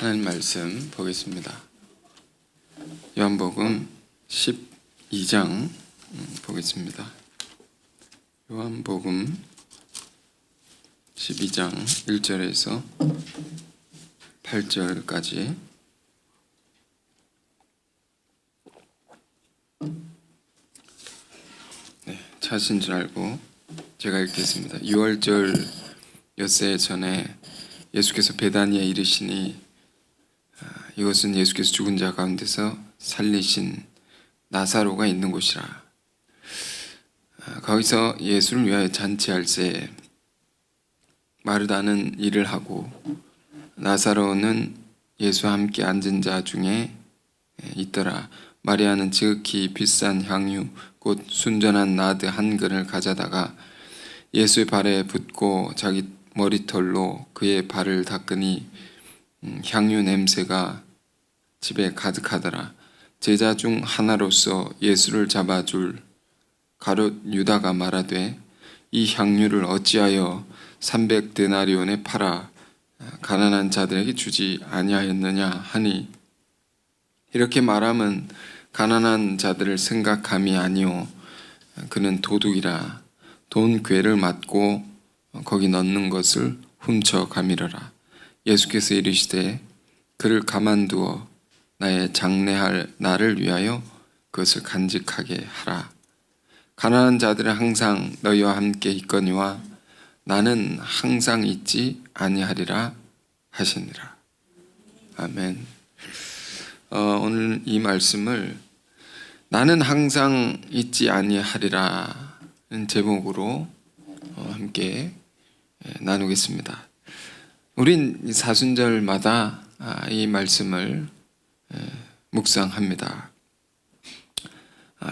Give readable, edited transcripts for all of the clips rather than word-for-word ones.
하나님 말씀 보겠습니다. 요한복음 12장 보겠습니다. 요한복음 12장 1절에서 8절까지 찾으신 줄 알고 제가 읽겠습니다. 6월절 엿새 전에 예수께서 베다니에 이르시니 이것은 예수께서 죽은 자 가운데서 살리신 나사로가 있는 곳이라. 거기서 예수를 위하여 잔치할 새 마르다는 일을 하고 나사로는 예수와 함께 앉은 자 중에 있더라. 마리아는 지극히 비싼 향유 곧 순전한 나드 한 근을 가져다가 예수의 발에 붓고 자기 머리털로 그의 발을 닦으니 향유 냄새가 집에 가득하더라. 제자 중 하나로서 예수를 잡아줄 가룟 유다가 말하되 이 향유를 어찌하여 300데나리온에 팔아 가난한 자들에게 주지 아니하였느냐 하니, 이렇게 말함은 가난한 자들을 생각함이 아니오 그는 도둑이라 돈 궤를 맞고 거기 넣는 것을 훔쳐가미러라. 예수께서 이르시되 그를 가만두어 나의 장례할 날을 위하여 그것을 간직하게 하라. 가난한 자들은 항상 너희와 함께 있거니와 나는 항상 있지 아니하리라 하시니라. 아멘. 오늘 이 말씀을 나는 항상 있지 아니하리라는 제목으로 함께 나누겠습니다. 우린 사순절마다 이 말씀을 묵상합니다.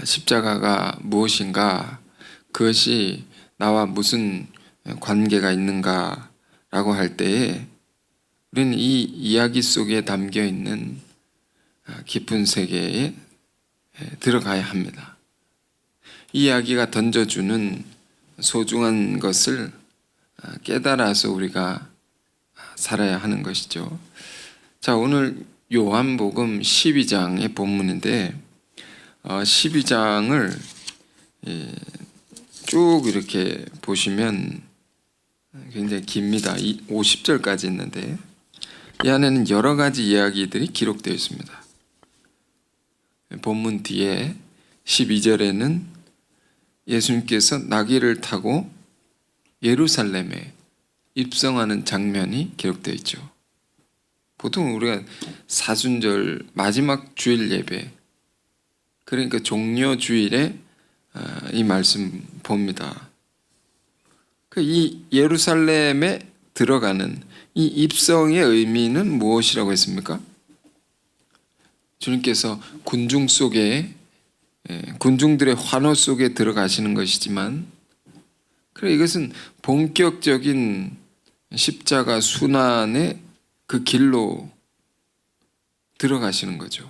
십자가가 무엇인가, 그것이 나와 무슨 관계가 있는가 라고 할 때에 우리는 이 이야기 속에 담겨 있는 깊은 세계에 들어가야 합니다. 이 이야기가 던져주는 소중한 것을 깨달아서 우리가 살아야 하는 것이죠. 자, 오늘 요한복음 12장의 본문인데 12장을 쭉 이렇게 보시면 굉장히 깁니다. 50절까지 있는데 이 안에는 여러 가지 이야기들이 기록되어 있습니다. 본문 뒤에 12절에는 예수님께서 나귀를 타고 예루살렘에 입성하는 장면이 기록되어 있죠. 보통 우리가 사순절 마지막 주일 예배, 그러니까 종려 주일에 이 말씀 봅니다. 이 예루살렘에 들어가는 이 입성의 의미는 무엇이라고 했습니까? 주님께서 군중 속에 군중들의 환호 속에 들어가시는 것이지만, 그래 이것은 본격적인 십자가 순환의 그 길로 들어가시는 거죠.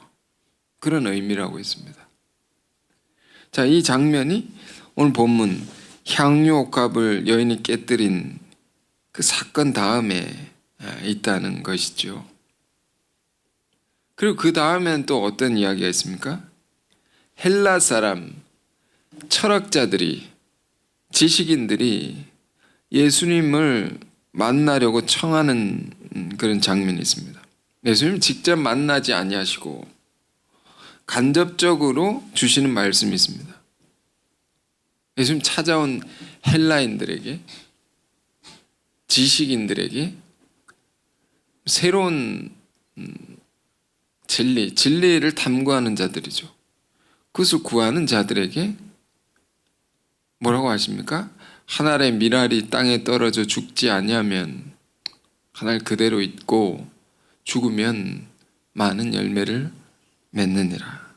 그런 의미라고 했습니다. 자, 이 장면이 오늘 본문 향유 옥합을 여인이 깨뜨린 그 사건 다음에 있다는 것이죠. 그리고 그 다음엔 또 어떤 이야기가 있습니까? 헬라 사람, 철학자들이, 지식인들이 예수님을 만나려고 청하는 그런 장면이 있습니다. 예수님 직접 만나지 아니하시고 간접적으로 주시는 말씀이 있습니다. 예수님 찾아온 헬라인들에게, 지식인들에게 새로운 진리를 탐구하는 자들이죠. 그것을 구하는 자들에게 뭐라고 하십니까? 한 알의 밀알이 땅에 떨어져 죽지 아니하면 한 알 그대로 있고 죽으면 많은 열매를 맺느니라.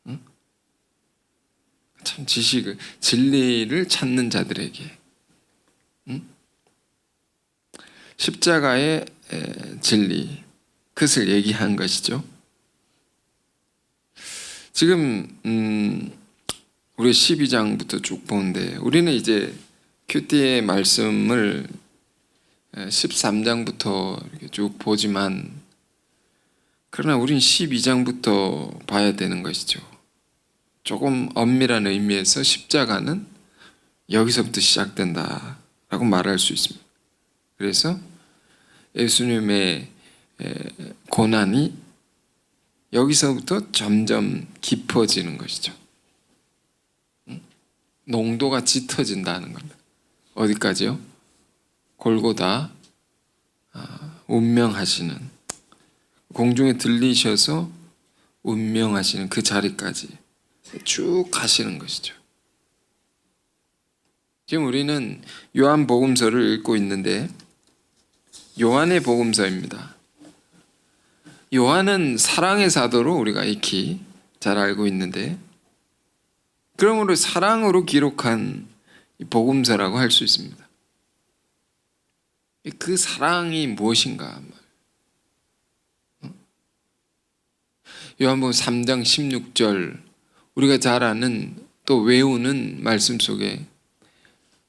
응? 참 진리를 찾는 자들에게, 응? 십자가의 진리, 그것을 얘기한 것이죠. 지금 우리 12장부터 쭉 보는데 우리는 이제 큐티의 말씀을 13장부터 이렇게 쭉 보지만 그러나 우린 12장부터 봐야 되는 것이죠. 조금 엄밀한 의미에서 십자가는 여기서부터 시작된다라고 말할 수 있습니다. 그래서 예수님의 고난이 여기서부터 점점 깊어지는 것이죠. 농도가 짙어진다는 겁니다. 어디까지요? 골고다 운명하시는, 공중에 들리셔서 운명하시는 그 자리까지 쭉 가시는 것이죠. 지금 우리는 요한복음서를 읽고 있는데 요한의 복음서입니다. 요한은 사랑의 사도로 우리가 익히 잘 알고 있는데, 그러므로 사랑으로 기록한 복음서라고 할 수 있습니다. 그 사랑이 무엇인가? 요한복음 3장 16절, 우리가 잘 아는 또 외우는 말씀 속에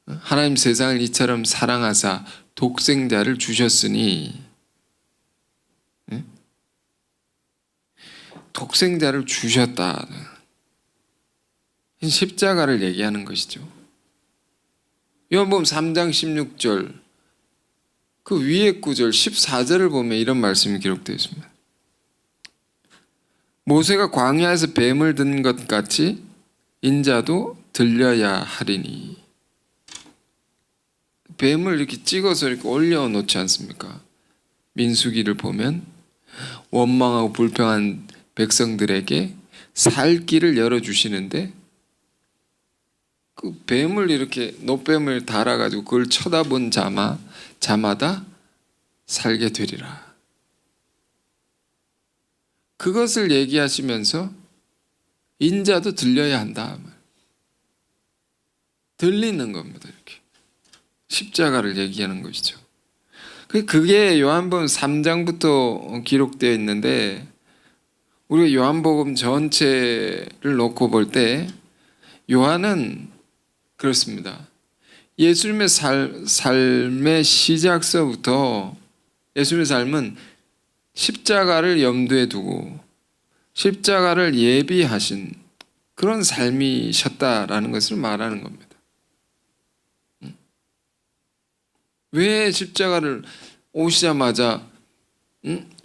하나님 세상을 이처럼 사랑하사 독생자를 주셨으니, 독생자를 주셨다. 십자가를 얘기하는 것이죠. 요한복음 3장 16절 그 위에 구절 14절을 보면 이런 말씀이 기록되어 있습니다. 모세가 광야에서 뱀을 든 것 같이 인자도 들려야 하리니. 뱀을 이렇게 찍어서 이렇게 올려놓지 않습니까? 민수기를 보면 원망하고 불평한 백성들에게 살 길을 열어주시는데, 그 뱀을 이렇게 노뱀을 달아가지고 그걸 쳐다본 자마다 살게 되리라. 그것을 얘기하시면서 인자도 들려야 한다. 들리는 겁니다. 이렇게 십자가를 얘기하는 것이죠. 그게 요한복음 3장부터 기록되어 있는데, 우리가 요한복음 전체를 놓고 볼 때 요한은 그렇습니다. 예수님의 삶의 시작서부터 예수님의 삶은 십자가를 염두에 두고 십자가를 예비하신 그런 삶이셨다라는 것을 말하는 겁니다. 왜 십자가를 오시자마자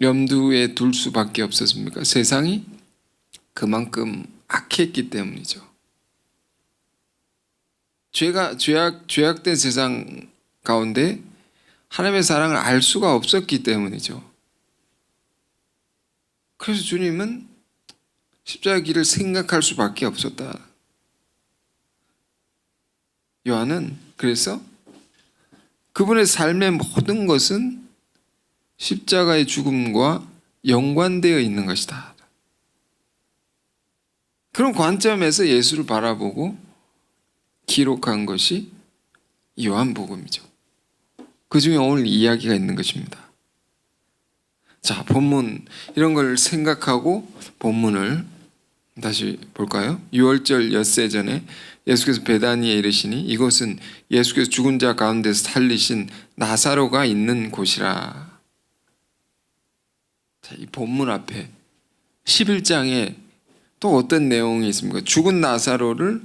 염두에 둘 수밖에 없었습니까? 세상이 그만큼 악했기 때문이죠. 죄악된 세상 가운데 하나님의 사랑을 알 수가 없었기 때문이죠. 그래서 주님은 십자가 길을 생각할 수밖에 없었다. 요한은 그래서 그분의 삶의 모든 것은 십자가의 죽음과 연관되어 있는 것이다. 그런 관점에서 예수를 바라보고 기록한 것이 요한복음이죠. 그 중에 오늘 이야기가 있는 것입니다. 자, 본문 이런 걸 생각하고 본문을 다시 볼까요? 6월절 엿새 전에 예수께서 베다니에 이르시니 이곳은 예수께서 죽은 자 가운데서 살리신 나사로가 있는 곳이라. 자, 이 본문 앞에 11장에 또 어떤 내용이 있습니까? 죽은 나사로를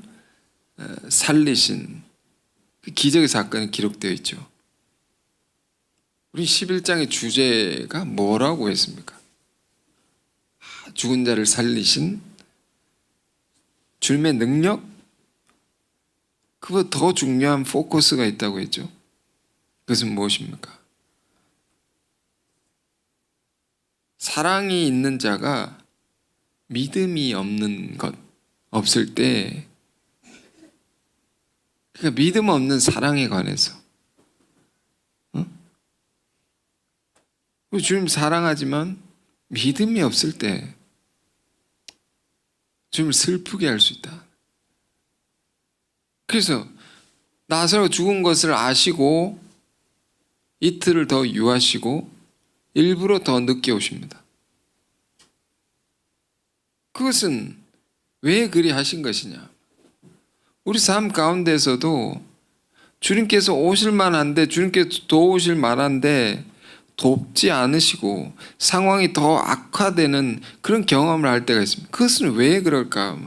살리신 그 기적의 사건이 기록되어 있죠. 우리 11장의 주제가 뭐라고 했습니까? 죽은 자를 살리신 주님의 능력? 그보다 더 중요한 포커스가 있다고 했죠. 그것은 무엇입니까? 사랑이 있는 자가 믿음이 없는 것, 없을 때, 그러니까 믿음 없는 사랑에 관해서, 주님 사랑하지만 믿음이 없을 때 주님을 슬프게 할 수 있다. 그래서 나사로 죽은 것을 아시고 이틀을 더 유하시고 일부러 더 늦게 오십니다. 그것은 왜 그리 하신 것이냐? 우리 삶 가운데서도 주님께서 오실 만한데, 주님께서 도우실 만한데 돕지 않으시고 상황이 더 악화되는 그런 경험을 할 때가 있습니다. 그것은 왜 그럴까?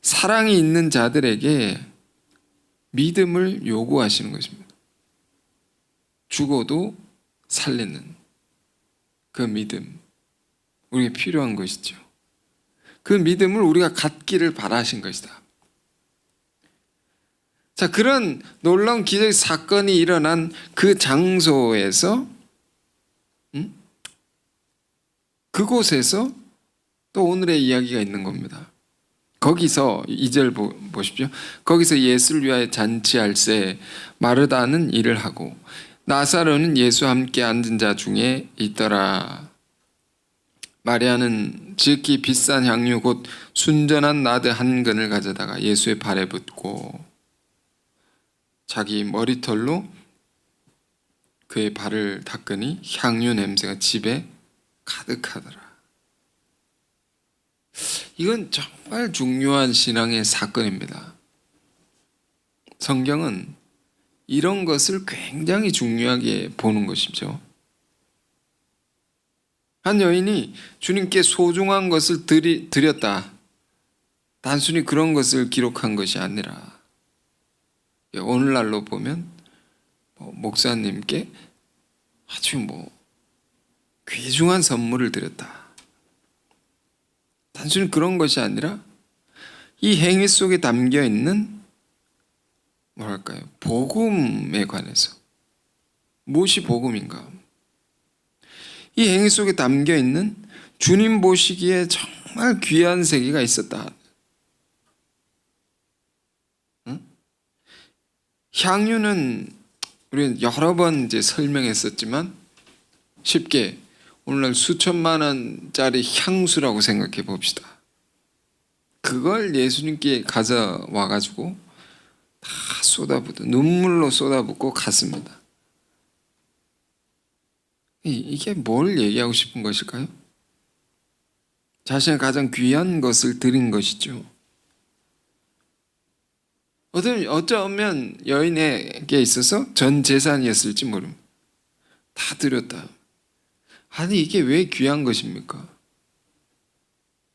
사랑이 있는 자들에게 믿음을 요구하시는 것입니다. 죽어도 살리는 그 믿음, 우리에게 필요한 것이죠. 그 믿음을 우리가 갖기를 바라신 것이다. 자, 그런 놀라운 기적의 사건이 일어난 그 장소에서, 그곳에서 또 오늘의 이야기가 있는 겁니다. 거기서 2절 보십시오. 거기서 예수를 위하여 잔치할새 마르다는 일을 하고 나사로는 예수와 함께 앉은 자 중에 있더라. 마리아는 지극히 비싼 향유 곧 순전한 나드 한 근을 가져다가 예수의 발에 붓고 자기 머리털로 그의 발을 닦으니 향유 냄새가 집에 가득하더라. 이건 정말 중요한 신앙의 사건입니다. 성경은 이런 것을 굉장히 중요하게 보는 것이죠. 한 여인이 주님께 소중한 것을 드렸다. 단순히 그런 것을 기록한 것이 아니라 오늘날로 보면 목사님께 아주 귀중한 선물을 드렸다. 단순히 그런 것이 아니라 이 행위 속에 담겨 있는 뭐랄까요? 복음에 관해서 무엇이 복음인가? 이 행위 속에 담겨 있는 주님 보시기에 정말 귀한 세계가 있었다. 향유는 우리는 여러 번 이제 설명했었지만 쉽게 오늘날 수천만 원짜리 향수라고 생각해 봅시다. 그걸 예수님께 가져와 가지고 다 쏟아붓고 눈물로 쏟아붓고 갔습니다. 이게 뭘 얘기하고 싶은 것일까요? 자신의 가장 귀한 것을 드린 것이죠. 어쩌면 여인에게 있어서 전 재산이었을지 모릅니다. 다 드렸다. 아니 이게 왜 귀한 것입니까?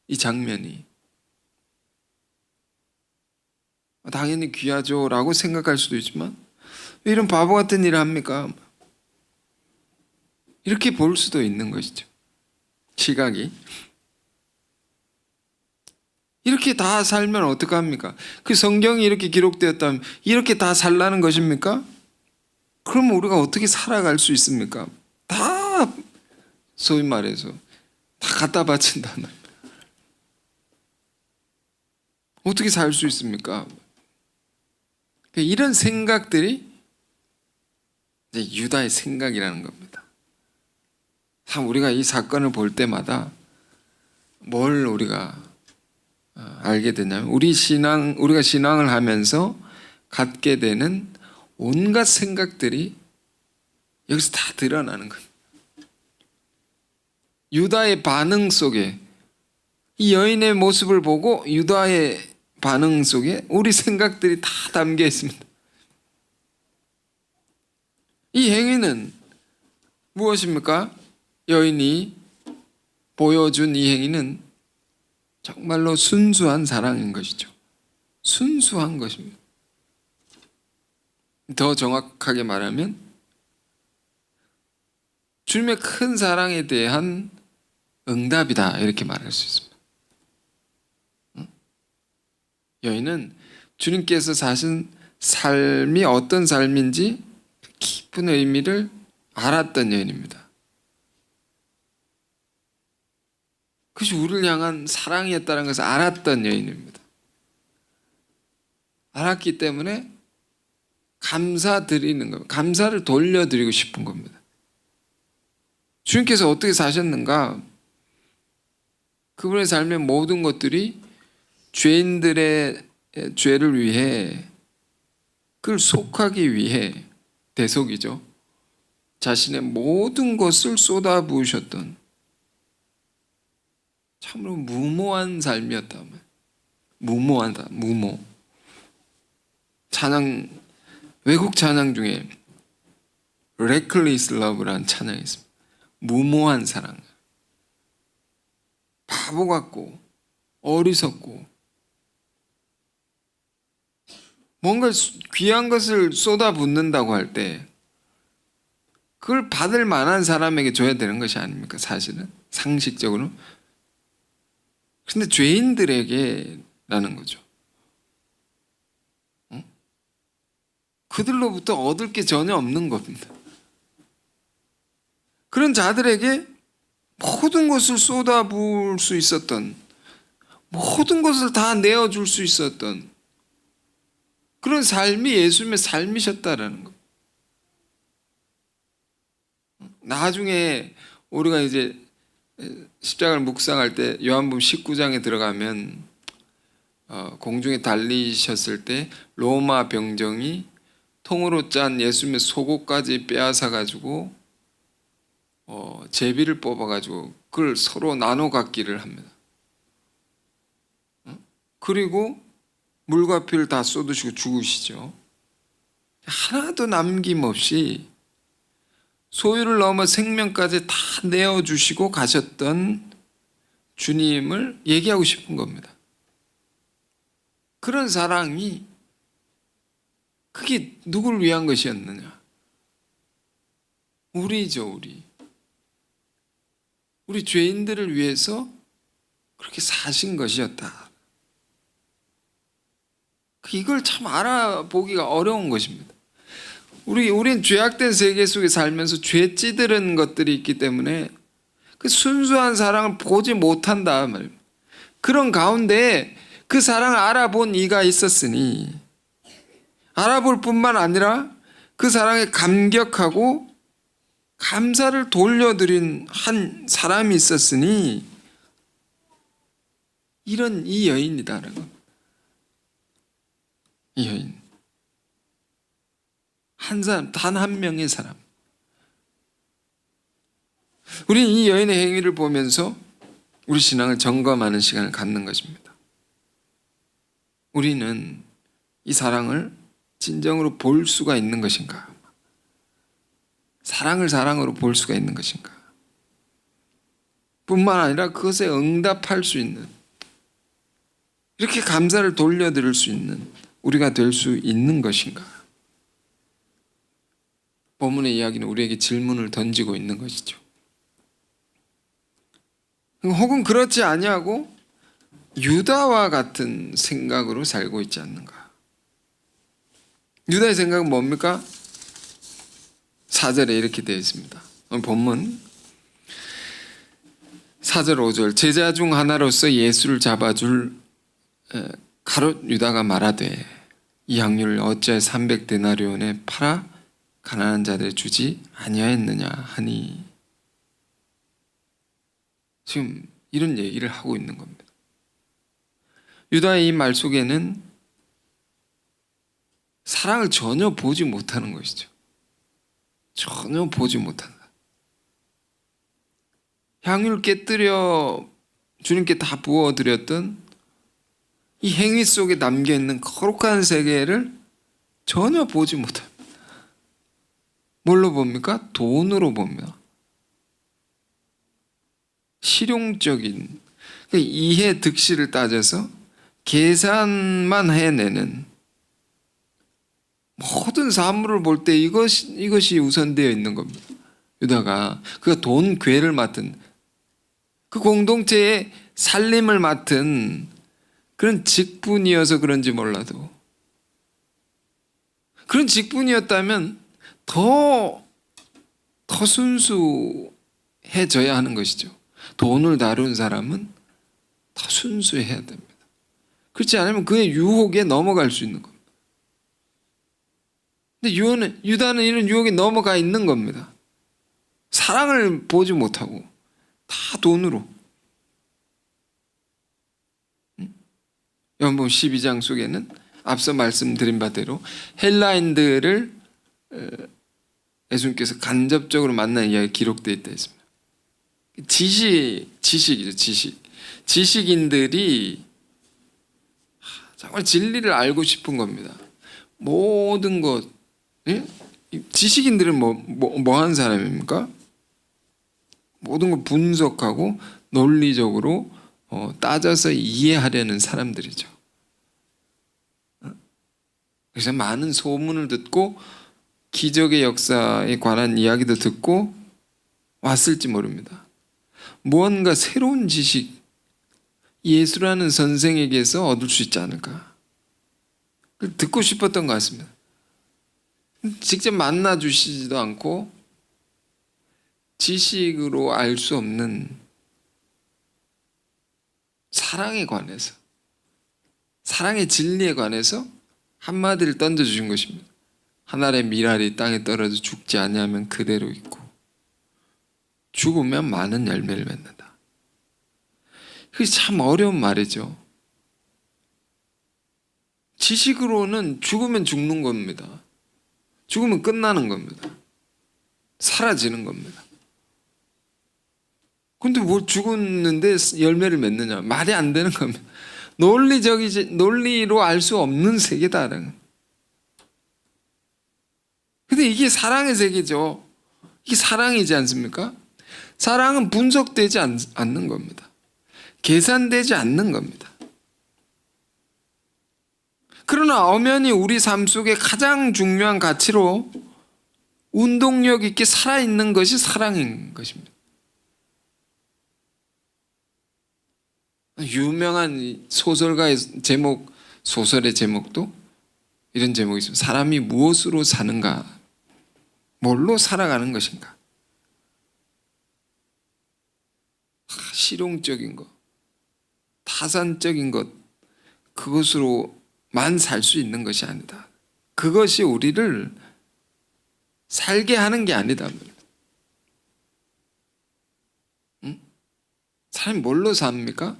이 장면이. 당연히 귀하죠 라고 생각할 수도 있지만 왜 이런 바보 같은 일을 합니까? 이렇게 볼 수도 있는 것이죠. 시각이. 이렇게 다 살면 어떡합니까? 그 성경이 이렇게 기록되었다면 이렇게 다 살라는 것입니까? 그럼 우리가 어떻게 살아갈 수 있습니까? 다 소위 말해서 다 갖다 바친다는 말입니다. 어떻게 살 수 있습니까? 이런 생각들이 이제 유다의 생각이라는 겁니다. 참 우리가 이 사건을 볼 때마다 뭘 우리가 알게 되냐면 우리가 신앙을 하면서 갖게 되는 온갖 생각들이 여기서 다 드러나는 거예요. 유다의 반응 속에 이 여인의 모습을 보고 유다의 반응 속에 우리 생각들이 다 담겨 있습니다. 이 행위는 무엇입니까? 여인이 보여준 이 행위는 정말로 순수한 사랑인 것이죠. 순수한 것입니다. 더 정확하게 말하면 주님의 큰 사랑에 대한 응답이다 이렇게 말할 수 있습니다. 여인은 주님께서 사신 삶이 어떤 삶인지 깊은 의미를 알았던 여인입니다. 그것이 우리를 향한 사랑이었다는 것을 알았던 여인입니다. 알았기 때문에 감사드리는 겁니다. 감사를 돌려드리고 싶은 겁니다. 주님께서 어떻게 사셨는가? 그분의 삶의 모든 것들이 죄인들의 죄를 위해 그걸 속하기 위해 대속이죠. 자신의 모든 것을 쏟아부으셨던 참으로 무모한 삶이었다면 무모하다. 무모. 찬양, 외국 찬양 중에 Reckless Love라는 찬양이 있습니다. 무모한 사랑. 바보 같고 어리석고 뭔가 귀한 것을 쏟아붓는다고 할 때 그걸 받을 만한 사람에게 줘야 되는 것이 아닙니까? 사실은 상식적으로. 근데 죄인들에게라는 거죠. 그들로부터 얻을 게 전혀 없는 겁니다. 그런 자들에게 모든 것을 쏟아부을 수 있었던, 모든 것을 다 내어줄 수 있었던 그런 삶이 예수님의 삶이셨다라는 것. 나중에 우리가 이제 십자가를 묵상할 때 요한복음 19장에 들어가면 공중에 달리셨을 때 로마 병정이 통으로 짠 예수님의 속옷까지 빼앗아 가지고 제비를 뽑아 가지고 그걸 서로 나눠 갖기를 합니다. 그리고 물과 피를 다 쏟으시고 죽으시죠. 하나도 남김없이 소유를 넘어 생명까지 다 내어주시고 가셨던 주님을 얘기하고 싶은 겁니다. 그런 사랑이 그게 누구를 위한 것이었느냐? 우리죠, 우리. 우리 죄인들을 위해서 그렇게 사신 것이었다. 이걸 참 알아보기가 어려운 것입니다. 우린 죄악된 세계 속에 살면서 죄 찌드는 것들이 있기 때문에 그 순수한 사랑을 보지 못한다 말입니다. 그런 가운데 그 사랑을 알아본 이가 있었으니 알아볼 뿐만 아니라 그 사랑에 감격하고 감사를 돌려드린 한 사람이 있었으니 이 여인이다라는 겁니다. 이 여인. 한 사람, 단 한 명의 사람. 우리는 이 여인의 행위를 보면서 우리 신앙을 점검하는 시간을 갖는 것입니다. 우리는 이 사랑을 진정으로 볼 수가 있는 것인가? 사랑을 사랑으로 볼 수가 있는 것인가? 뿐만 아니라 그것에 응답할 수 있는, 이렇게 감사를 돌려드릴 수 있는 우리가 될 수 있는 것인가? 본문의 이야기는 우리에게 질문을 던지고 있는 것이죠. 혹은 그렇지 아니하고 유다와 같은 생각으로 살고 있지 않는가? 유다의 생각은 뭡니까? 4절에 이렇게 되어 있습니다. 본문 4절 5절 제자 중 하나로서 예수를 잡아줄 가롯 유다가 말하되 이 향유를 어찌하여 300데나리온에 팔아 가난한 자들에 주지 아니하였느냐 하니, 지금 이런 얘기를 하고 있는 겁니다. 유다의 이 말 속에는 사랑을 전혀 보지 못하는 것이죠. 전혀 보지 못한다. 향유를 깨뜨려 주님께 다 부어드렸던 이 행위 속에 담겨있는 거룩한 세계를 전혀 보지 못합니다. 뭘로 봅니까? 돈으로 봅니다. 실용적인, 이해 득실을 따져서 계산만 해내는, 모든 사물을 볼 때 이것이 우선되어 있는 겁니다. 유다가 그가 돈 괴를 맡은, 그 공동체의 살림을 맡은 그런 직분이어서 그런지 몰라도, 그런 직분이었다면 더 순수해져야 하는 것이죠. 돈을 다룬 사람은 더 순수해야 됩니다. 그렇지 않으면 그의 유혹에 넘어갈 수 있는 겁니다. 근데 유다는 이런 유혹에 넘어가 있는 겁니다. 사랑을 보지 못하고 다 돈으로. 요한복음 12장 속에는 앞서 말씀드린 바대로 헬라인들을 예수님께서 간접적으로 만난 이야기 기록되어 있다 했습니다. 지식이죠, 지식. 지식인들이 정말 진리를 알고 싶은 겁니다. 모든 것, 예? 지식인들은 뭐 하는 사람입니까? 모든 걸 분석하고 논리적으로 따져서 이해하려는 사람들이죠. 그래서 많은 소문을 듣고 기적의 역사에 관한 이야기도 듣고 왔을지 모릅니다. 무언가 새로운 지식, 예수라는 선생에게서 얻을 수 있지 않을까. 듣고 싶었던 것 같습니다. 직접 만나 주시지도 않고 지식으로 알 수 없는 사랑에 관해서, 사랑의 진리에 관해서 한마디를 던져주신 것입니다. 한 알의 밀알이 땅에 떨어져 죽지 아니하면 그대로 있고 죽으면 많은 열매를 맺는다. 그게 참 어려운 말이죠. 지식으로는 죽으면 죽는 겁니다. 죽으면 끝나는 겁니다. 사라지는 겁니다. 근데 뭐 죽었는데 열매를 맺느냐? 말이 안 되는 겁니다. 논리로 알 수 없는 세계다. 근데 이게 사랑의 세계죠. 이게 사랑이지 않습니까? 사랑은 분석되지 않는 겁니다. 계산되지 않는 겁니다. 그러나 엄연히 우리 삶 속에 가장 중요한 가치로 운동력 있게 살아있는 것이 사랑인 것입니다. 유명한 소설가의 제목, 소설의 제목도 이런 제목이 있습니다. 사람이 무엇으로 사는가? 뭘로 살아가는 것인가? 실용적인 것, 타산적인 것, 그것으로만 살 수 있는 것이 아니다. 그것이 우리를 살게 하는 게 아니다. 응? 사람이 뭘로 삽니까?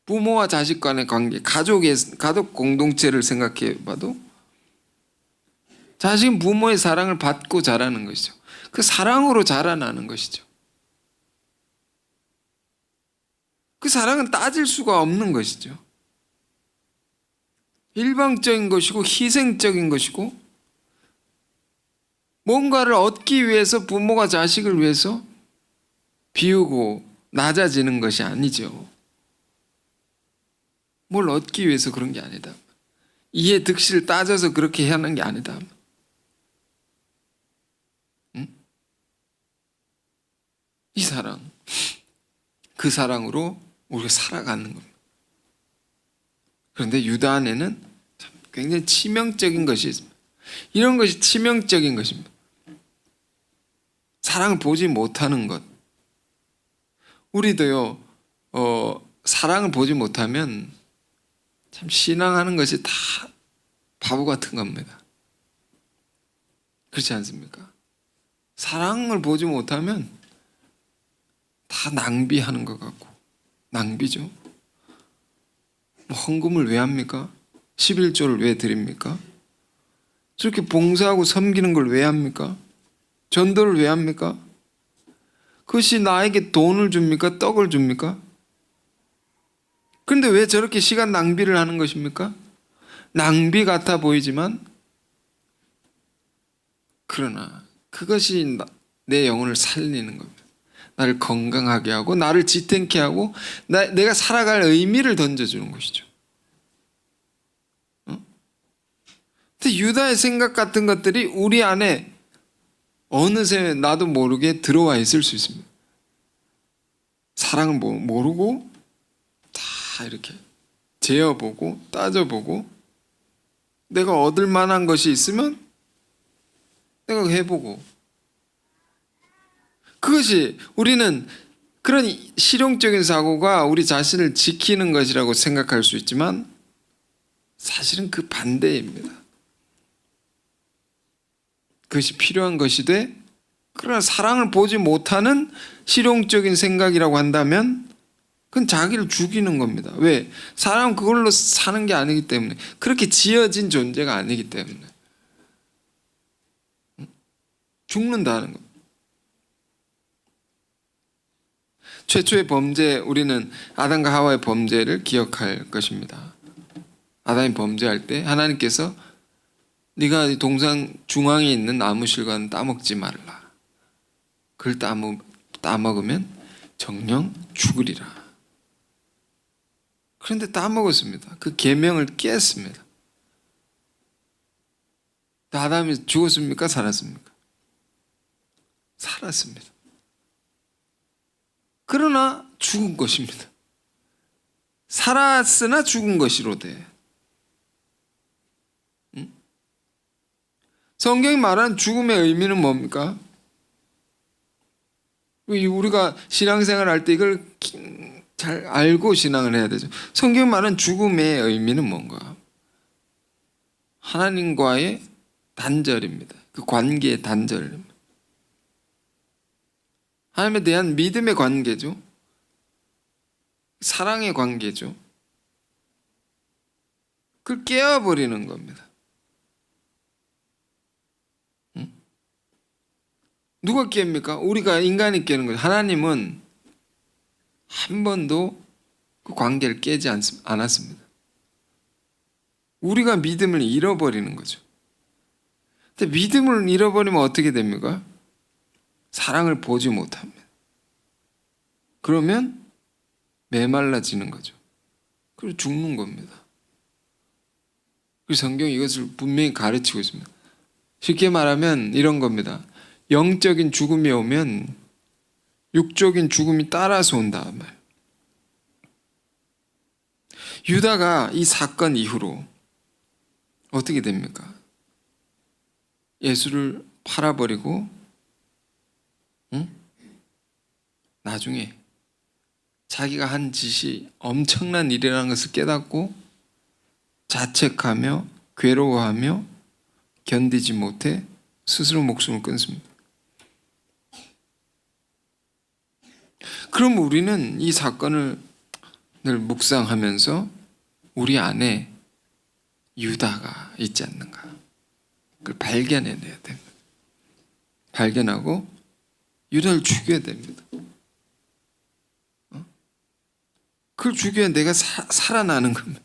부모와 자식 간의 관계, 가족 공동체를 생각해 봐도 자식은 부모의 사랑을 받고 자라는 것이죠. 그 사랑으로 자라나는 것이죠. 그 사랑은 따질 수가 없는 것이죠. 일방적인 것이고 희생적인 것이고 뭔가를 얻기 위해서 부모가 자식을 위해서 비우고 낮아지는 것이 아니죠. 뭘 얻기 위해서 그런 게 아니다. 이해 득실을 따져서 그렇게 하는 게 아니다. 응? 이 사랑, 그 사랑으로 우리가 살아가는 겁니다. 그런데 유다 안에는 굉장히 치명적인 것이 있습니다. 이런 것이 치명적인 것입니다. 사랑을 보지 못하는 것. 우리도요, 사랑을 보지 못하면 참 신앙하는 것이 다 바보 같은 겁니다. 그렇지 않습니까? 사랑을 보지 못하면 다 낭비하는 것 같고, 낭비죠. 헌금을 왜 합니까? 11조를 왜 드립니까? 저렇게 봉사하고 섬기는 걸 왜 합니까? 전도를 왜 합니까? 그것이 나에게 돈을 줍니까? 떡을 줍니까? 그런데 왜 저렇게 시간 낭비를 하는 것입니까? 낭비 같아 보이지만 그러나 그것이 내 영혼을 살리는 겁니다. 나를 건강하게 하고 나를 지탱케 하고 내가 살아갈 의미를 던져주는 것이죠. 근데 유다의 생각 같은 것들이 우리 안에 어느새 나도 모르게 들어와 있을 수 있습니다. 사랑을 모르고 다 이렇게 재어보고 따져보고 내가 얻을 만한 것이 있으면 내가 해보고 그것이 우리는 그런 실용적인 사고가 우리 자신을 지키는 것이라고 생각할 수 있지만 사실은 그 반대입니다. 그것이 필요한 것이 돼 그러나 사랑을 보지 못하는 실용적인 생각이라고 한다면 그건 자기를 죽이는 겁니다. 왜? 사람은 그걸로 사는 게 아니기 때문에 그렇게 지어진 존재가 아니기 때문에 죽는다는 겁니다. 최초의 범죄 우리는 아담과 하와의 범죄를 기억할 것입니다. 아담이 범죄할 때 하나님께서 네가 동산 중앙에 있는 나무 실과는 따먹지 말라. 그걸 따먹으면 정령 죽으리라. 그런데 따먹었습니다. 그 계명을 깼습니다. 아담이 죽었습니까? 살았습니까? 살았습니다. 그러나 죽은 것입니다. 살았으나 죽은 것이로되. 성경이 말하는 죽음의 의미는 뭡니까? 우리가 신앙생활 할 때 이걸 잘 알고 신앙을 해야 되죠. 성경이 말하는 죽음의 의미는 뭔가? 하나님과의 단절입니다. 그 관계의 단절입니다. 하나님에 대한 믿음의 관계죠. 사랑의 관계죠. 그걸 깨어버리는 겁니다. 누가 깹니까? 우리가 인간이 깨는 거죠. 하나님은 한 번도 그 관계를 깨지 않았습니다. 우리가 믿음을 잃어버리는 거죠. 근데 믿음을 잃어버리면 어떻게 됩니까? 사랑을 보지 못합니다. 그러면 메말라지는 거죠. 그리고 죽는 겁니다. 그래서 성경이 이것을 분명히 가르치고 있습니다. 쉽게 말하면 이런 겁니다. 영적인 죽음이 오면 육적인 죽음이 따라서 온다 말. 유다가 이 사건 이후로 어떻게 됩니까? 예수를 팔아버리고 나중에 자기가 한 짓이 엄청난 일이라는 것을 깨닫고 자책하며 괴로워하며 견디지 못해 스스로 목숨을 끊습니다. 그럼 우리는 이 사건을 늘 묵상하면서 우리 안에 유다가 있지 않는가? 그걸 발견해내야 됩니다. 발견하고 유다를 죽여야 됩니다. 그걸 죽여야 내가 살아나는 겁니다.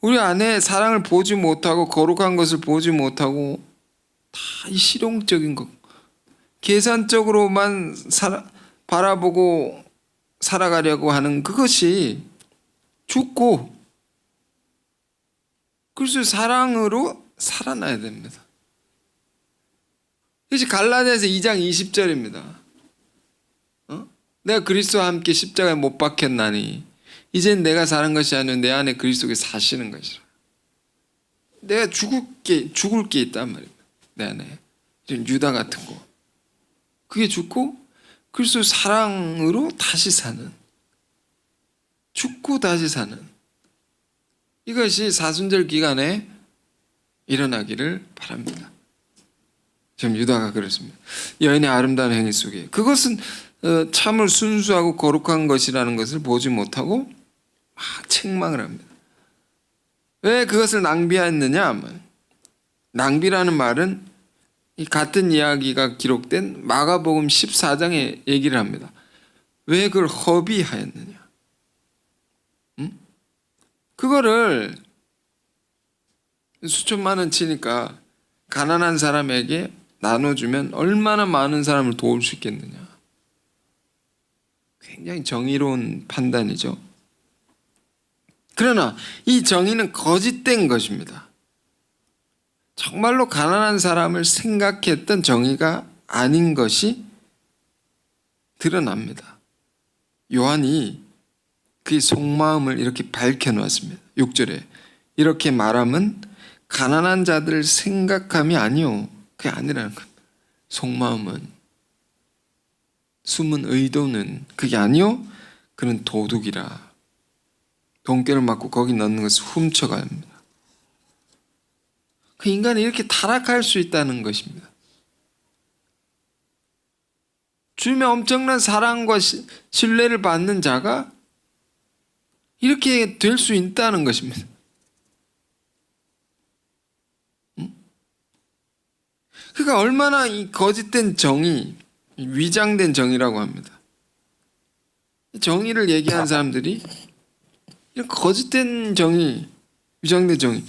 우리 안에 사랑을 보지 못하고 거룩한 것을 보지 못하고 다 이 실용적인 것, 계산적으로만 바라보고 살아가려고 하는 그것이 죽고, 그래서 사랑으로 살아나야 됩니다. 이것이 갈라디아서 2장 20절입니다. 내가 그리스도와 함께 십자가에 못 박혔나니 이젠 내가 사는 것이 아니라 내 안에 그리스도가 사시는 것이라. 내가 죽을 게 있단 말입니다. 내 안에 이런 유다 같은 거, 그게 죽고 그리스도 사랑으로 다시 사는, 죽고 다시 사는, 이것이 사순절 기간에 일어나기를 바랍니다. 지금 유다가 그렇습니다. 여인의 아름다운 행위 속에 그것은 참을 순수하고 거룩한 것이라는 것을 보지 못하고 책망을 합니다. 왜 그것을 낭비했느냐? 낭비라는 말은 이 같은 이야기가 기록된 마가복음 14장에 얘기를 합니다. 왜 그걸 허비하였느냐? 그거를 수천만 원 치니까 가난한 사람에게 나눠주면 얼마나 많은 사람을 도울 수 있겠느냐? 굉장히 정의로운 판단이죠. 그러나 이 정의는 거짓된 것입니다. 정말로 가난한 사람을 생각했던 정의가 아닌 것이 드러납니다. 요한이 그의 속마음을 이렇게 밝혀놓았습니다. 6절에 이렇게 말함은 가난한 자들을 생각함이 아니요, 그게 아니라는 겁니다. 속마음은, 숨은 의도는 그게 아니요, 그는 도둑이라. 돈깨를 맞고 거기 넣는 것을 훔쳐갑니다. 그 인간이 이렇게 타락할 수 있다는 것입니다. 주님의 엄청난 사랑과 신뢰를 받는 자가 이렇게 될 수 있다는 것입니다. 그러니까 얼마나 이 거짓된 정의, 위장된 정의라고 합니다. 정의를 얘기한 사람들이 이런 거짓된 정의, 위장된 정의,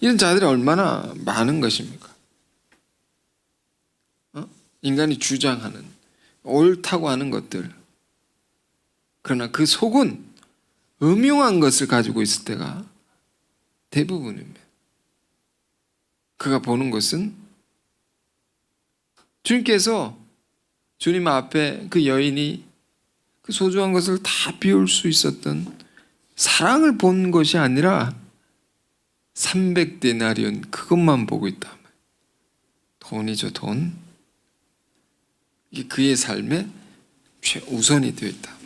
이런 자들이 얼마나 많은 것입니까? 인간이 주장하는 옳다고 하는 것들, 그러나 그 속은 음흉한 것을 가지고 있을 때가 대부분입니다. 그가 보는 것은 주님께서 주님 앞에 그 여인이 그 소중한 것을 다 비울 수 있었던 사랑을 본 것이 아니라 300데나리온 그것만 보고 있다. 돈이죠, 돈. 이게 그의 삶의 최우선이 되어 있다.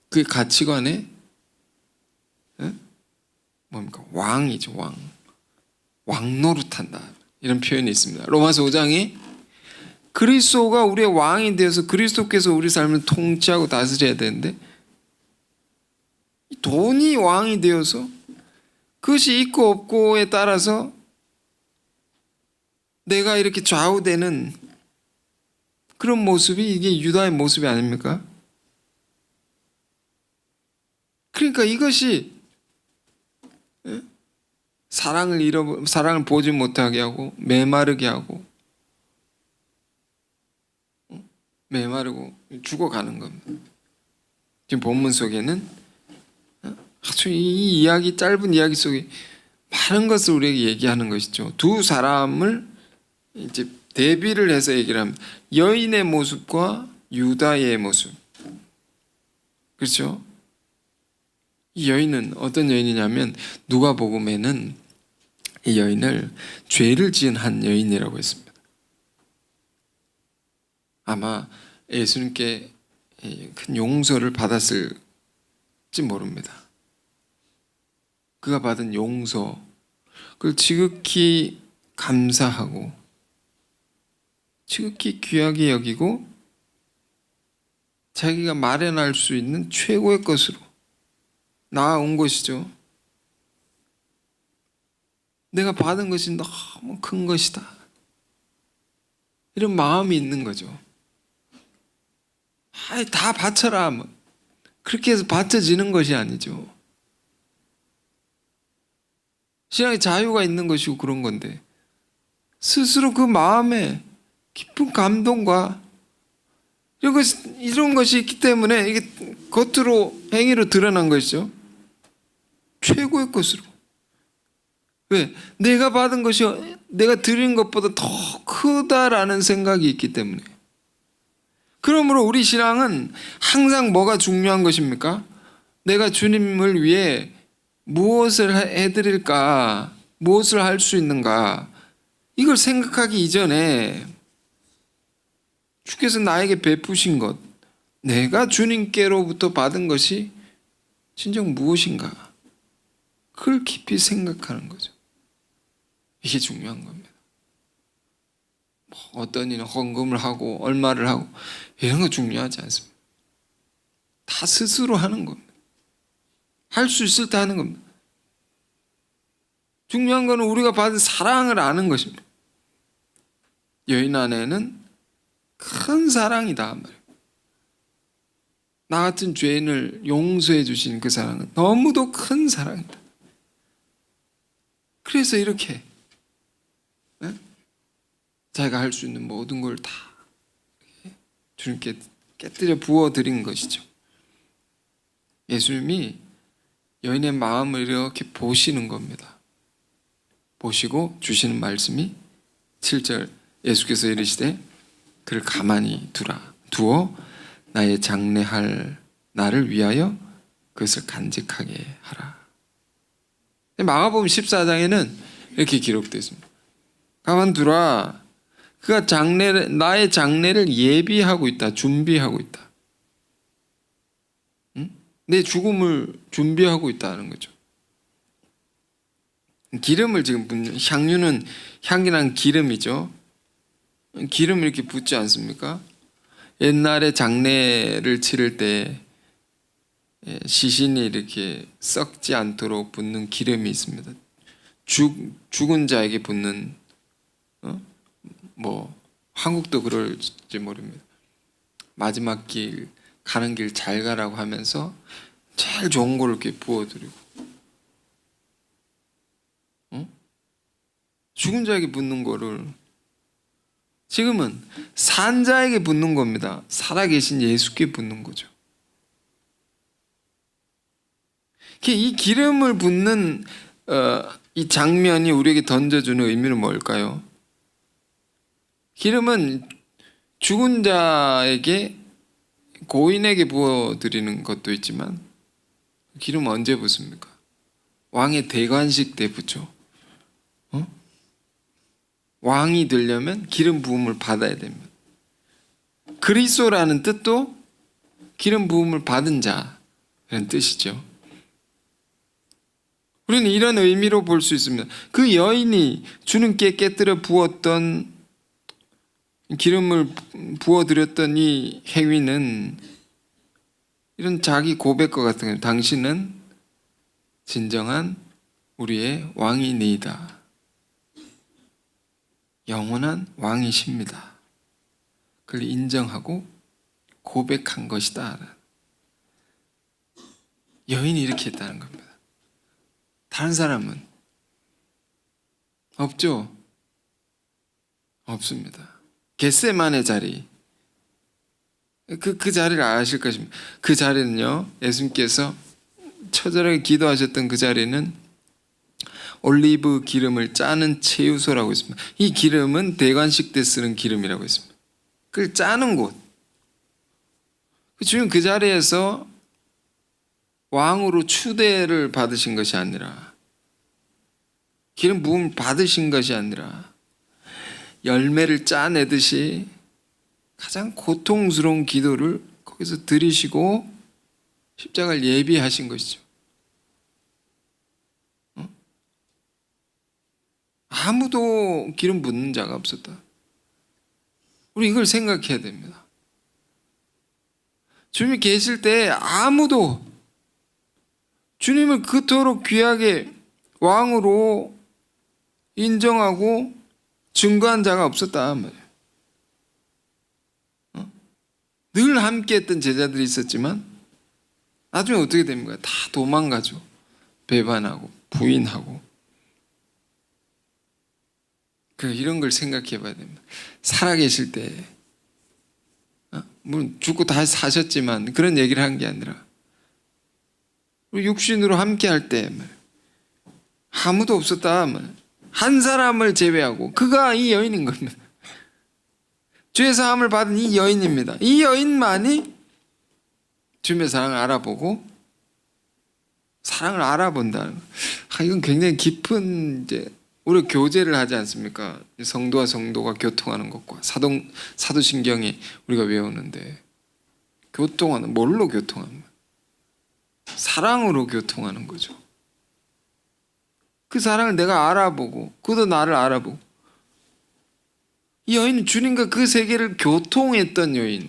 그의 가치관에 뭡니까? 왕이죠, 왕. 왕노릇한다. 이런 표현이 있습니다. 로마서 5장에 그리스도가 우리의 왕이 되어서 그리스도께서 우리 삶을 통치하고 다스려야 되는데 돈이 왕이 되어서 그것이 있고 없고에 따라서 내가 이렇게 좌우되는 그런 모습이 이게 유다의 모습이 아닙니까? 그러니까 이것이 사랑을 보지 못하게 하고 메마르게 하고 메마르고 죽어가는 겁니다. 지금 본문 속에는 아주 이 이야기, 짧은 이야기 속에 많은 것을 우리에게 얘기하는 것이죠. 두 사람을 이제 대비를 해서 얘기를 합니다. 여인의 모습과 유다의 모습. 그렇죠? 이 여인은 어떤 여인이냐면 누가복음에는 이 여인을 죄를 지은 한 여인이라고 했습니다. 아마 예수님께 큰 용서를 받았을지 모릅니다. 그가 받은 용서, 그걸 지극히 감사하고 지극히 귀하게 여기고 자기가 마련할 수 있는 최고의 것으로 나아온 것이죠. 내가 받은 것이 너무 큰 것이다. 이런 마음이 있는 거죠. 다 바쳐라. 그렇게 해서 바쳐지는 것이 아니죠. 신앙에 자유가 있는 것이고 그런 건데 스스로 그 마음에 깊은 감동과 이런 것이 있기 때문에 이게 겉으로 행위로 드러난 것이죠. 최고의 것으로. 왜? 내가 받은 것이 내가 드린 것보다 더 크다라는 생각이 있기 때문에. 그러므로 우리 신앙은 항상 뭐가 중요한 것입니까? 내가 주님을 위해 무엇을 해드릴까? 무엇을 할 수 있는가? 이걸 생각하기 이전에 주께서 나에게 베푸신 것, 내가 주님께로부터 받은 것이 진정 무엇인가? 그걸 깊이 생각하는 거죠. 이게 중요한 겁니다. 어떤 이는 헌금을 하고 얼마를 하고 이런 거 중요하지 않습니다. 다 스스로 하는 겁니다. 할 수 있을 때 하는 겁니다. 중요한 거는 우리가 받은 사랑을 아는 것입니다. 여인 안에는 큰 사랑이다 말이에요. 나 같은 죄인을 용서해 주신 그 사랑은 너무도 큰 사랑이다. 그래서 이렇게 자기가 할 수 있는 모든 걸 다 주님께 깨뜨려 부어드린 것이죠. 예수님이 여인의 마음을 이렇게 보시는 겁니다. 보시고 주시는 말씀이 7절 예수께서 이르시되 그를 가만히 두어 나의 장래할 나를 위하여 그것을 간직하게 하라. 마가복음 14장에는 이렇게 기록되어 있습니다. 가만 두라. 그가 나의 장래를 예비하고 있다. 준비하고 있다. 내 죽음을 준비하고 있다는 거죠. 기름을 지금 붓는, 향유는 향이란 기름이죠. 기름 이렇게 붓지 않습니까? 옛날에 장례를 치를 때 시신이 이렇게 썩지 않도록 붓는 기름이 있습니다. 죽은 자에게 붓는 한국도 그럴지 모릅니다. 마지막 길 가는 길 잘 가라고 하면서 제일 좋은 걸 이렇게 부어드리고, 죽은 자에게 붓는 거를 지금은 산 자에게 붓는 겁니다. 살아계신 예수께 붓는 거죠. 이 기름을 붓는 이 장면이 우리에게 던져주는 의미는 뭘까요? 기름은 죽은 자에게, 고인에게 부어드리는 것도 있지만, 기름 언제 붓습니까? 왕의 대관식 때 붓죠. 왕이 되려면 기름 부음을 받아야 됩니다. 그리스도라는 뜻도 기름 부음을 받은 자라는 뜻이죠. 우리는 이런 의미로 볼 수 있습니다. 그 여인이 주님께 깨뜨려 부었던, 기름을 부어드렸던 이 행위는 이런 자기 고백과 같은 거예요. 당신은 진정한 우리의 왕이니이다. 영원한 왕이십니다. 그걸 인정하고 고백한 것이다. 여인이 이렇게 했다는 겁니다. 다른 사람은 없죠? 없습니다. 겟세마네 자리, 그 자리를 아실 것입니다. 그 자리는요, 예수님께서 처절하게 기도하셨던 그 자리는 올리브 기름을 짜는 채유소라고 있습니다. 이 기름은 대관식 때 쓰는 기름이라고 있습니다. 그걸 짜는 곳. 주님 그 자리에서 왕으로 추대를 받으신 것이 아니라, 기름 부음 받으신 것이 아니라, 열매를 짜내듯이 가장 고통스러운 기도를 거기서 드리시고 십자가를 예비하신 것이죠. 아무도 기름 붓는 자가 없었다. 우리 이걸 생각해야 됩니다. 주님이 계실 때 아무도 주님을 그토록 귀하게 왕으로 인정하고 증거한 자가 없었다 말이에요. 늘 함께했던 제자들이 있었지만 나중에 어떻게 됩니까? 다 도망가죠. 배반하고 부인하고. 이런 걸 생각해 봐야 됩니다. 살아계실 때, 물론 죽고 다시 사셨지만 그런 얘기를 한 게 아니라, 우리 육신으로 함께 할 때 아무도 없었다. 한 사람을 제외하고 그가 이 여인인 겁니다. 주의 사함을 받은 이 여인입니다. 이 여인만이 주님의 사랑을 알아보고 사랑을 알아본다는 거. 이건 굉장히 깊은 우리가 교제를 하지 않습니까? 성도와 성도가 교통하는 것과 사도신경에 우리가 외우는데, 교통하는, 뭘로 교통합니까? 사랑으로 교통하는 거죠. 그 사랑을 내가 알아보고 그도 나를 알아보고, 이 여인은 주님과 그 세계를 교통했던 여인,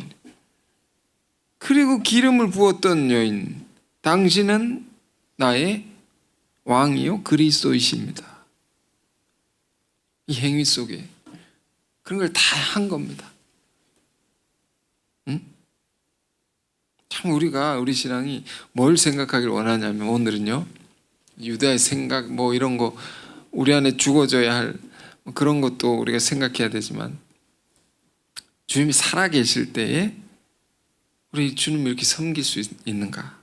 그리고 기름을 부었던 여인. 당신은 나의 왕이요 그리스도이십니다. 이 행위 속에 그런 걸 다 한 겁니다. 참 우리 신앙이 뭘 생각하길 원하냐면, 오늘은요, 유다의 생각 이런 거 우리 안에 죽어져야 할 그런 것도 우리가 생각해야 되지만, 주님이 살아계실 때에 우리 주님을 이렇게 섬길 수 있는가?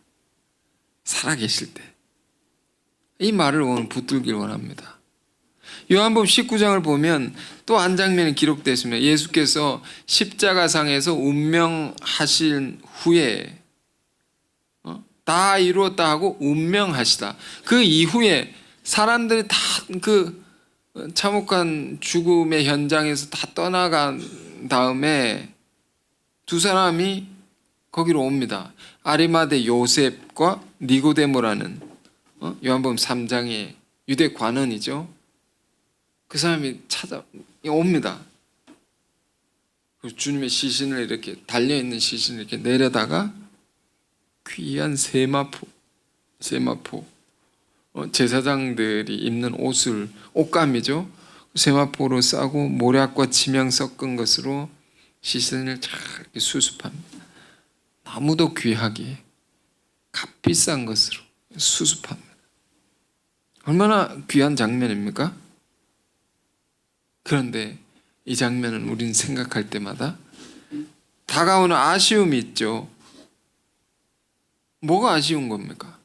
살아계실 때. 이 말을 오늘 붙들길 원합니다. 요한복음 19장을 보면 또 한 장면이 기록되어 있습니다. 예수께서 십자가상에서 운명하신 후에 다 이루었다 하고 운명하시다. 그 이후에 사람들이 다 그 참혹한 죽음의 현장에서 다 떠나간 다음에 두 사람이 거기로 옵니다. 아리마대 요셉과 니고데모라는 요한복음 3장의 유대 관원이죠. 그 사람이 옵니다. 주님의 시신을 이렇게, 달려있는 시신을 이렇게 내려다가 귀한 세마포, 제사장들이 입는 옷을, 옷감이죠. 세마포로 싸고 모략과 지명 섞은 것으로 시신을 잘 이렇게 수습합니다. 너무도 귀하게 값비싼 것으로 수습합니다. 얼마나 귀한 장면입니까? 그런데 이 장면은 우리는 생각할 때마다 다가오는 아쉬움이 있죠. 뭐가 아쉬운 겁니까?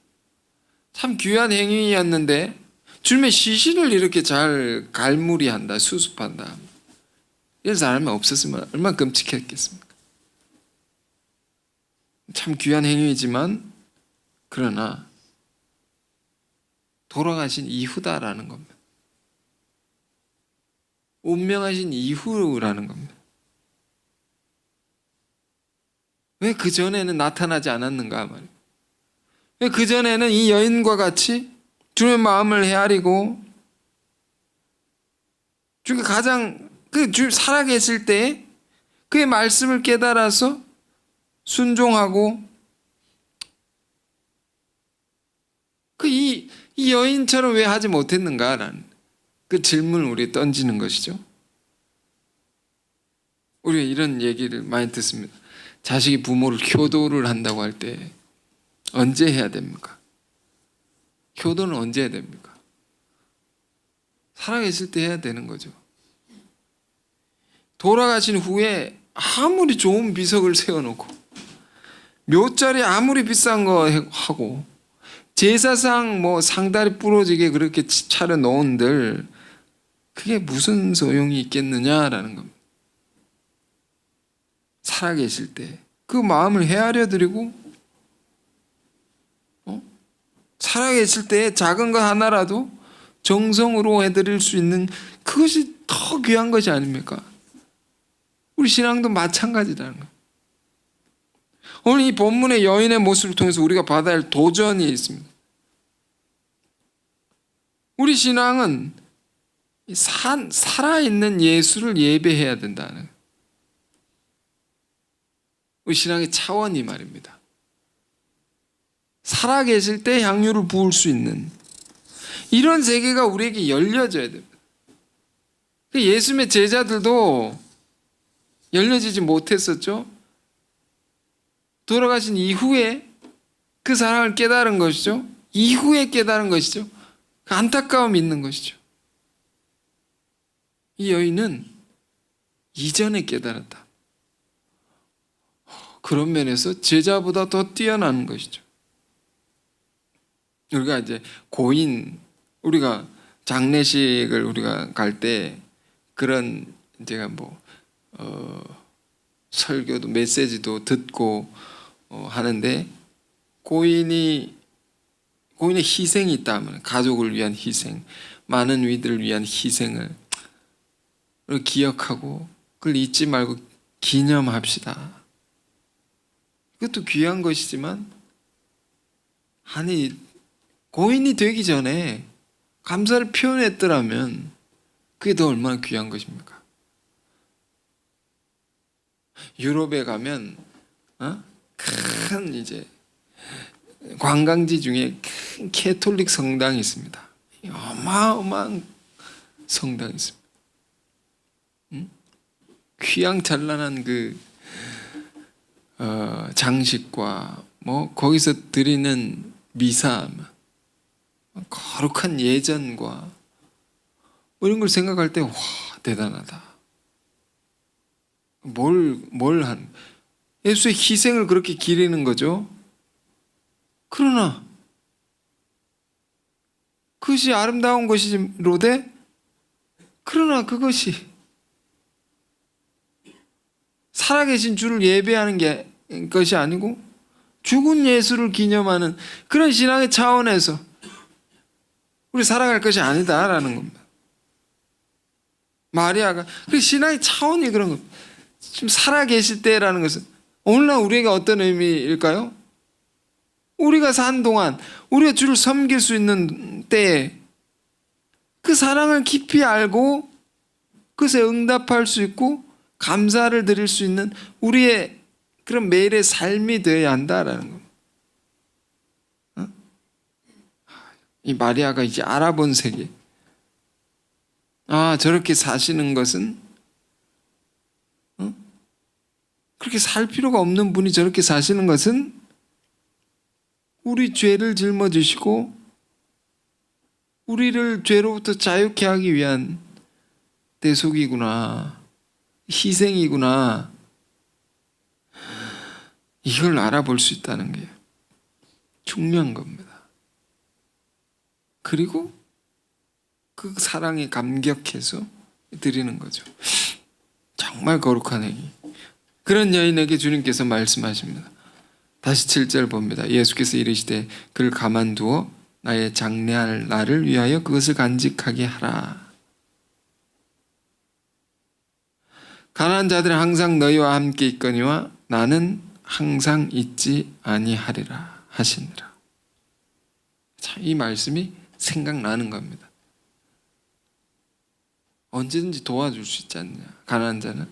참 귀한 행위였는데 주님의 시신을 이렇게 잘 갈무리한다, 수습한다. 이런 사람이 없었으면 얼마나 끔찍했겠습니까? 참 귀한 행위이지만 그러나 돌아가신 이후다라는 겁니다. 운명하신 이후라는 겁니다. 왜 그전에는 나타나지 않았는가 말이에요. 왜 그전에는 이 여인과 같이 주님의 마음을 헤아리고 주님께 가장 살아계실 때 그의 말씀을 깨달아서 순종하고 이 여인처럼 왜 하지 못했는가라는 그 질문을 우리 던지는 것이죠. 우리가 이런 얘기를 많이 듣습니다. 자식이 부모를 효도를 한다고 할 때 언제 해야 됩니까? 효도는 언제 해야 됩니까? 살아계실 때 해야 되는 거죠. 돌아가신 후에 아무리 좋은 비석을 세워놓고 묘자리 아무리 비싼 거 하고 제사상 뭐 상다리 부러지게 그렇게 차려 놓은들 그게 무슨 소용이 있겠느냐라는 겁니다. 살아계실 때 그 마음을 헤아려 드리고 살아계실 때 작은 것 하나라도 정성으로 해드릴 수 있는 그것이 더 귀한 것이 아닙니까? 우리 신앙도 마찬가지라는 거예요. 오늘 이 본문의 여인의 모습을 통해서 우리가 받아야 할 도전이 있습니다. 우리 신앙은 살아있는 예수를 예배해야 된다는 거예요. 우리 신앙의 차원이 말입니다. 살아계실 때 향유를 부을 수 있는 이런 세계가 우리에게 열려져야 됩니다. 예수님의 제자들도 열려지지 못했었죠. 돌아가신 이후에 그 사랑을 깨달은 것이죠. 이후에 깨달은 것이죠. 그 안타까움이 있는 것이죠. 이 여인은 이전에 깨달았다. 그런 면에서 제자보다 더 뛰어난 것이죠. 우리가 이제 우리가 장례식을 우리가 갈 때 그런 제가 설교도 메시지도 듣고 하는데 고인의 희생이 있다면 가족을 위한 희생, 많은 이들을 위한 희생을 기억하고 그걸 잊지 말고 기념합시다. 이것도 귀한 것이지만 고인이 되기 전에 감사를 표현했더라면 그게 더 얼마나 귀한 것입니까? 유럽에 가면 큰 이제 관광지 중에 큰 캐톨릭 성당이 있습니다. 어마어마한 성당이 있습니다. 휘황찬란한 그 장식과 거기서 드리는 미사, 거룩한 예전과 이런 걸 생각할 때 와 대단하다. 예수의 희생을 그렇게 기리는 거죠. 그러나 그것이 아름다운 것이로되 그러나 그것이 살아계신 주를 예배하는 것이 아니고 죽은 예수를 기념하는 그런 신앙의 차원에서 우리 살아갈 것이 아니다라는 겁니다. 마리아가 그 신앙의 차원이 그런 겁니다. 지금 살아계실 때라는 것은 오늘날 우리에게 어떤 의미일까요? 우리가 산 동안 우리가 주를 섬길 수 있는 때에 그 사랑을 깊이 알고 그것에 응답할 수 있고 감사를 드릴 수 있는 우리의 그런 매일의 삶이 되어야 한다라는 겁니다. 이 마리아가 이제 알아본 세계. 저렇게 사시는 것은 그렇게 살 필요가 없는 분이 저렇게 사시는 것은 우리 죄를 짊어지시고 우리를 죄로부터 자유케 하기 위한 대속이구나, 희생이구나, 이걸 알아볼 수 있다는 게 중요한 겁니다. 그리고 그 사랑에 감격해서 드리는 거죠. 정말 거룩한 행위. 그런 여인에게 주님께서 말씀하십니다. 다시 7절 봅니다. 예수께서 이르시되 그를 가만두어 나의 장래할 날을 위하여 그것을 간직하게 하라. 가난한 자들은 항상 너희와 함께 있거니와 나는 항상 있지 아니하리라 하시니라. 참, 이 말씀이 생각나는 겁니다. 언제든지 도와줄 수 있지 않냐. 가난한 자는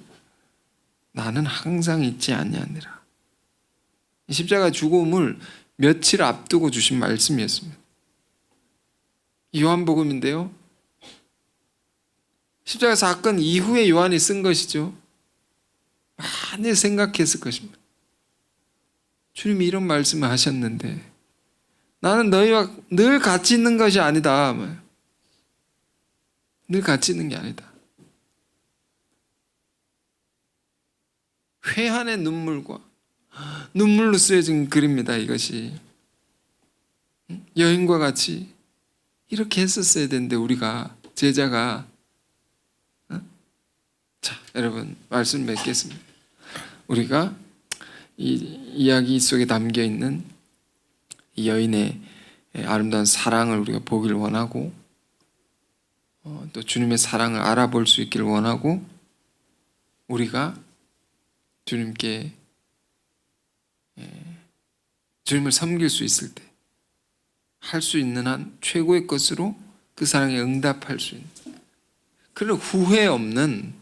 나는 항상 있지 아니하니라. 십자가 죽음을 며칠 앞두고 주신 말씀이었습니다. 요한복음인데요, 십자가 사건 이후에 요한이 쓴 것이죠. 많이 생각했을 것입니다. 주님이 이런 말씀을 하셨는데 나는 너희와 늘 같이 있는 것이 아니다. 늘 같이 있는 게 아니다. 회한의 눈물로 쓰여진 글입니다. 이것이 여인과 같이 이렇게 했었어야 되는데 우리가, 제자가. 자, 여러분 말씀 맺겠습니다. 우리가 이 이야기 속에 담겨 있는 이 여인의 아름다운 사랑을 우리가 보기를 원하고, 또 주님의 사랑을 알아볼 수 있기를 원하고, 우리가 주님께 주님을 섬길 수 있을 때 할 수 있는 한 최고의 것으로 그 사랑에 응답할 수 있는 그런 후회 없는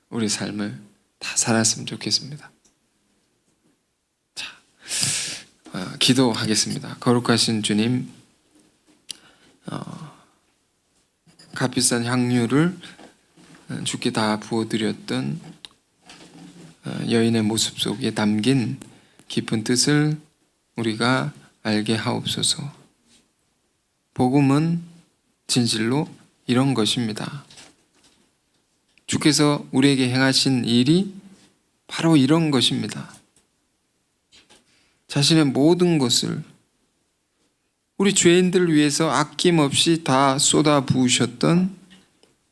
우리 삶을 다 살았으면 좋겠습니다. 자, 기도하겠습니다. 거룩하신 주님, 값비싼 향유를 주께 다 부어드렸던 여인의 모습 속에 담긴 깊은 뜻을 우리가 알게 하옵소서. 복음은 진실로 이런 것입니다. 주께서 우리에게 행하신 일이 바로 이런 것입니다. 자신의 모든 것을 우리 죄인들을 위해서 아낌없이 다 쏟아 부으셨던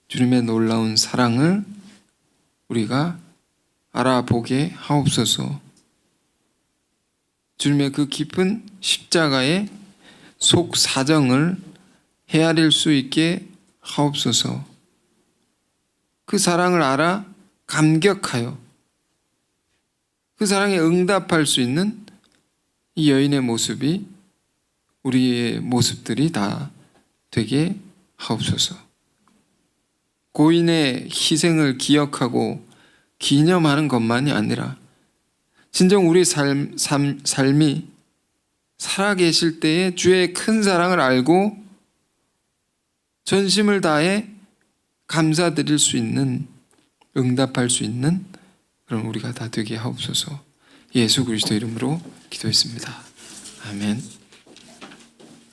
주님의 놀라운 사랑을 우리가 알아보게 하옵소서. 주님의 그 깊은 십자가의 속 사정을 헤아릴 수 있게 하옵소서. 그 사랑을 알아 감격하여 그 사랑에 응답할 수 있는 이 여인의 모습이 우리의 모습들이 다 되게 하옵소서. 고인의 희생을 기억하고 기념하는 것만이 아니라 진정 우리 삶이 살아계실 때에 주의 큰 사랑을 알고 전심을 다해 감사드릴 수 있는, 응답할 수 있는 그런 우리가 다 되게 하옵소서. 예수 그리스도 이름으로 기도했습니다. 아멘.